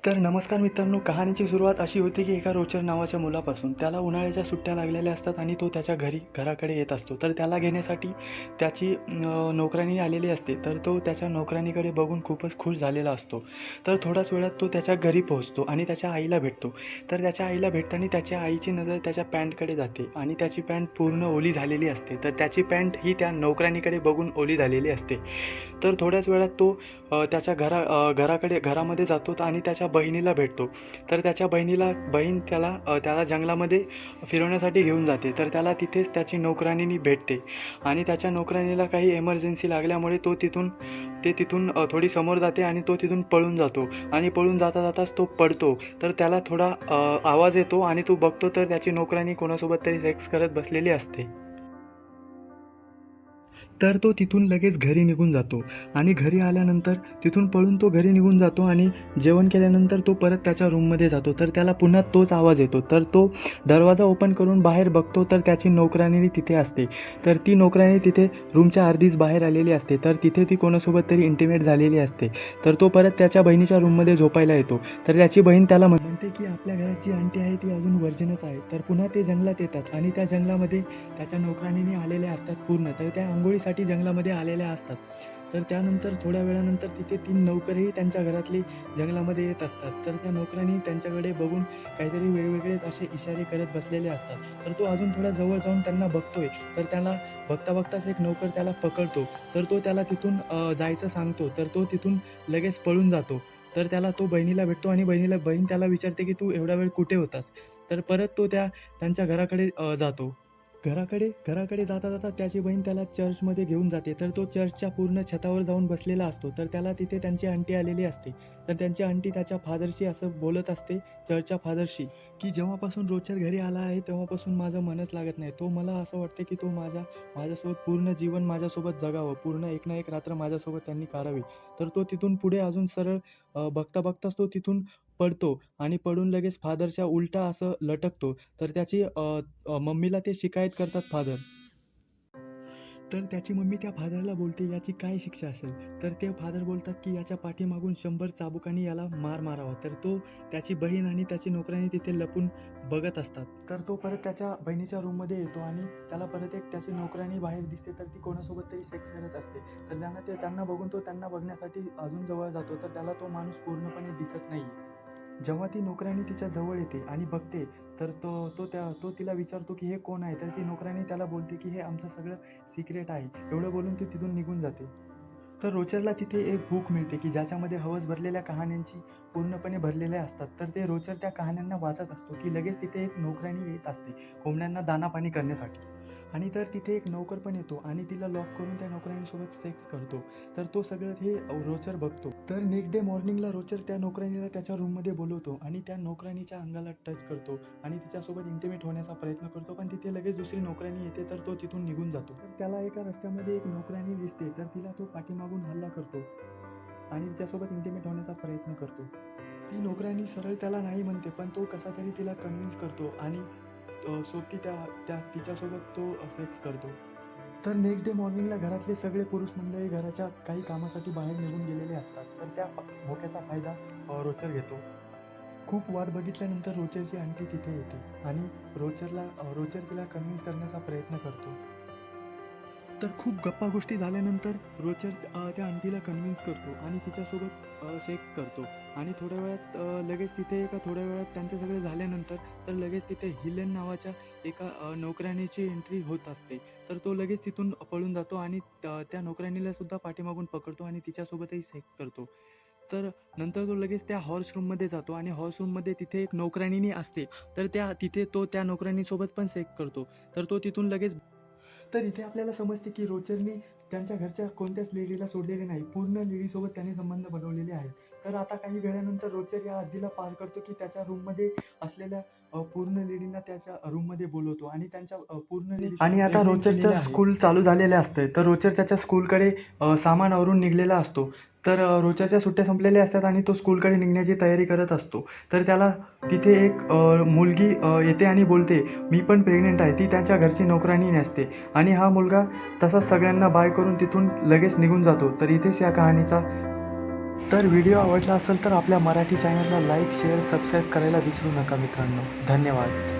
तर नमस्कार मित्रांनो, कहाणीची सुरुवात अशी होती की एका रोचर नावाच्या मुलापासून. त्याला उन्हाळ्याच्या सुट्ट्या लागलेल्या असतात आणि तो त्याच्या घराकडे येत असतो. तर त्याला घेण्यासाठी त्याची नोकराणी आलेली असते. तर तो त्याच्या नोकराणीकडे बघून खूपच खुश झालेला असतो. तर थोड्याच वेळात तो त्याच्या घरी पोहोचतो आणि त्याच्या आईला भेटतो. तर त्याच्या आईला भेटताना त्याच्या आईची नजर त्याच्या पॅन्टकडे जाते आणि त्याची पॅन्ट पूर्ण ओली झालेली असते. तर त्याची पॅन्ट ही त्या नोकराणीकडे बघून ओली झालेली असते. तर थोड्याच वेळात तो त्याच्या घरामध्ये जातो आणि त्याच्या बहिणीला भेटतो. तर त्याच्या बहीण त्याला जंगलामध्ये फिरवण्यासाठी घेऊन जाते. तर त्याला तिथेच त्याची नोकराणी भेटते आणि त्याच्या नोकराणीला काही इमर्जन्सी लागल्यामुळे तिथून थोडी समोर जाते आणि तो तिथून पळून जातो आणि पळून जाताच तो पडतो. तर त्याला थोडा आवाज येतो आणि तो बघतो तर त्याची नोकराणी कोणासोबत तरी सेक्स करत बसलेली असते. तर तो तिथून लगेच घरी निघून जातो आणि घरी आल्यानंतर तिथून पळून तो घरी निघून जातो आणि जेवण केल्यानंतर तो परत त्याच्या रूममध्ये जातो. तर त्याला पुन्हा तोच आवाज येतो. तर तो दरवाजा ओपन करून बाहेर बघतो तर त्याची नोकराणी तिथे असते. तर ती नोकराणी तिथे रूमच्या अर्धीच बाहेर आलेली असते. तर तिथे ती कोणासोबत तरी इंटिमेट झालेली असते. तर तो परत त्याच्या बहिणीच्या रूममध्ये झोपायला येतो. तर त्याची बहीण त्याला म्हणते की आपल्या घरात जी आंटी आहे ती अजून व्हर्जिनच आहे. तर पुन्हा ते जंगलात येतात आणि त्या जंगलामध्ये त्याच्या नोकराणीने आलेल्या असतात पूर्ण. तर त्या अंघोळीसाठी जंगलामध्ये आलेल्या असतात. तर त्यानंतर थोड्या वेळानंतर तिथे 3 नौकरही त्यांच्या घरातली जंगलामध्ये येत असतात. तर त्या नोकरांनी त्यांच्याकडे बघून काहीतरी वेगवेगळे असे इशारे करत बसलेले असतात. तर तो अजून थोडा जवळ जाऊन त्यांना बघतोय. तर त्याला बघताच एक नोकर त्याला पकडतो. तर तो त्याला तिथून जायचं सांगतो. तर तो तिथून लगेच पळून जातो. तर त्याला तो बहिणीला भेटतो आणि बहीण त्याला विचारते की तू एवढा वेळ कुठे होतास? तर परत तो त्यांच्या घराकडे जातो. घराकडे जाता त्याची बहीण त्याला चर्चमध्ये घेऊन जाते. तर तो चर्चच्या पूर्ण छतावर जाऊन बसलेला असतो. तर त्याला तिथे त्यांची आंटी आलेली असते. तर त्यांची आंटी त्याच्या फादरशी असं बोलत असते, चर्चच्या फादरशी, की जेव्हापासून रोचर घरी आला आहे तेव्हापासून माझं मनच लागत नाही. तो मला असं वाटतं की तो माझ्यासोबत पूर्ण जीवन माझ्यासोबत जगावं. पूर्ण एक ना एक रात्र माझ्यासोबत त्यांनी काढावी. तर तो तिथून पुढे अजून सरळ बघताच तो तिथून पडतो आणि पडून लगेच फादरच्या उलटा असं लटकतो. तर त्याची मम्मीला ते शिकायत करतात फादर. तर त्याची मम्मी त्या फादरला बोलते याची काय शिक्षा असेल? तर ते फादर बोलतात की याच्या पाठीमागून 100 चाबुकांनी याला मार मारावा. तर त्याची बहीण आणि त्याची नोकराणी तिथे लपून बघत असतात. तर तो परत त्याच्या बहिणीच्या रूममध्ये येतो आणि त्याला परत एक त्याची नोकराणी बाहेर दिसते. तर ती कोणासोबत तरी सेक्स करत असते. तर त्यांना बघून तो त्यांना बघण्यासाठी अजून जवळ जातो. तर त्याला तो माणूस पूर्णपणे दिसत नाही. जेव्हा ती नोकराणी तिच्या जवळ येते आणि बघते, तर तो तिला विचारतो की हे कोण आहे? तर ती नोकराणी त्याला बोलते की हे आमचं सगळं सिक्रेट आहे. एवढं बोलून ती तिथून निघून जाते. तर रोचरला तिथे एक बुक मिळते की ज्याच्यामध्ये हवस भरलेल्या कहाण्यांची पूर्णपणे भरलेल्या असतात. तर ते रोचर त्या कहाण्यांना वाचत असतो की लगेच तिथे एक नोकराणी येत असते कोंबड्यांना दाणापाणी करण्यासाठी. आणि तर तिथे एक नोकर पण येतो आणि तिला लॉक करून त्या नोकराणीसोबत सेक्स करतो. तर तो सगळं हे रोचर बघतो. तर नेक्स्ट डे मॉर्निंगला रोचर त्या नोकराणीला त्याच्या रूममध्ये बोलवतो आणि त्या नोकराणीच्या अंगाला टच करतो आणि तिच्यासोबत इंटिमेट होण्याचा प्रयत्न करतो. पण तिथे लगेच दुसरी नोकराणी येते. तर तो तिथून निघून जातो. तर त्याला एका रस्त्यामध्ये एक नोकराणी दिसते. तर तिला तो पाठीमागून हल्ला करतो आणि तिच्यासोबत इंटिमेट होण्याचा प्रयत्न करतो. ती नोकराणी सरळ त्याला नाही म्हणते, पण तो कसा तरी तिला कन्व्हिन्स करतो आणि सोबती तिच्यासोबत तो सेक्स करतो. तर नेक्स्ट डे मॉर्निंगला घरातले सगळे पुरुष मंडळी घराच्या काही कामासाठी बाहेर निघून गेलेले असतात. तर त्या मोक्याचा फायदा रोचर घेतो. खूप वाट बघितल्यानंतर रोचरची आंटी तिथे येते आणि रोचर तिला कन्व्हिन्स करण्याचा प्रयत्न करतो. तर खूप गप्पा गोष्टी झाल्यानंतर रोचर त्या आंटीला कन्व्हिन्स करतो आणि तिच्यासोबत सेक्स करतो आणि थोड्या वेळात त्यांचं सगळं झाल्यानंतर तर लगेच तिथे हिलेन नावाच्या एका नोकराणीची एंट्री होत असते. तर तो लगेच तिथून पळून जातो आणि त्या नोकराणीला सुद्धा पाठीमागून पकडतो आणि तिच्यासोबतही सेक्स करतो. तर नंतर तो लगेच त्या हॉर्स रूममध्ये जातो आणि हॉर्स रूममध्ये तिथे एक नोकराणीनी असते. तर तिथे तो त्या नोकराणीसोबत पण सेक्स करतो. तर तो तिथून लगेच. तर इथे आपल्याला समजते की रोचरने त्यांच्या घरच्या कोणत्याच लेडीला सोडलेले नाही. पूर्ण लेडीसोबत त्याने संबंध बनवलेले आहेत. तर आता काही वेळानंतर रोचर या हद्दीला पार करतो की त्याच्या रूममध्ये असलेल्या पूर्ण लेडींना त्याच्या रूममध्ये बोलवतो आणि त्यांच्या पूर्ण लेडी आणि आता रोचरचं स्कूल चालू झालेलं असतं. तर रोचर त्याच्या स्कूलकडे सामान आवरून निघलेला असतो. तर रोचरच्या सुट्ट्या संपलेल्या असतात आणि तो स्कूलकडे निघण्याची तयारी करत असतो. तर त्याला तिथे एक मुलगी येते आणि बोलते, मी पण प्रेग्नेंट आहे. ती त्यांच्या घरची नोकराणी नसते आणि हा मुलगा तसाच सगळ्यांना बाय करून तिथून लगेच निघून जातो. तर इथेच या कहाणीचा तर व्हिडिओ आवडला असेल तर आपल्या मराठी चॅनलला लाईक शेअर सबस्क्राईब करायला विसरू नका मित्रांनो. धन्यवाद.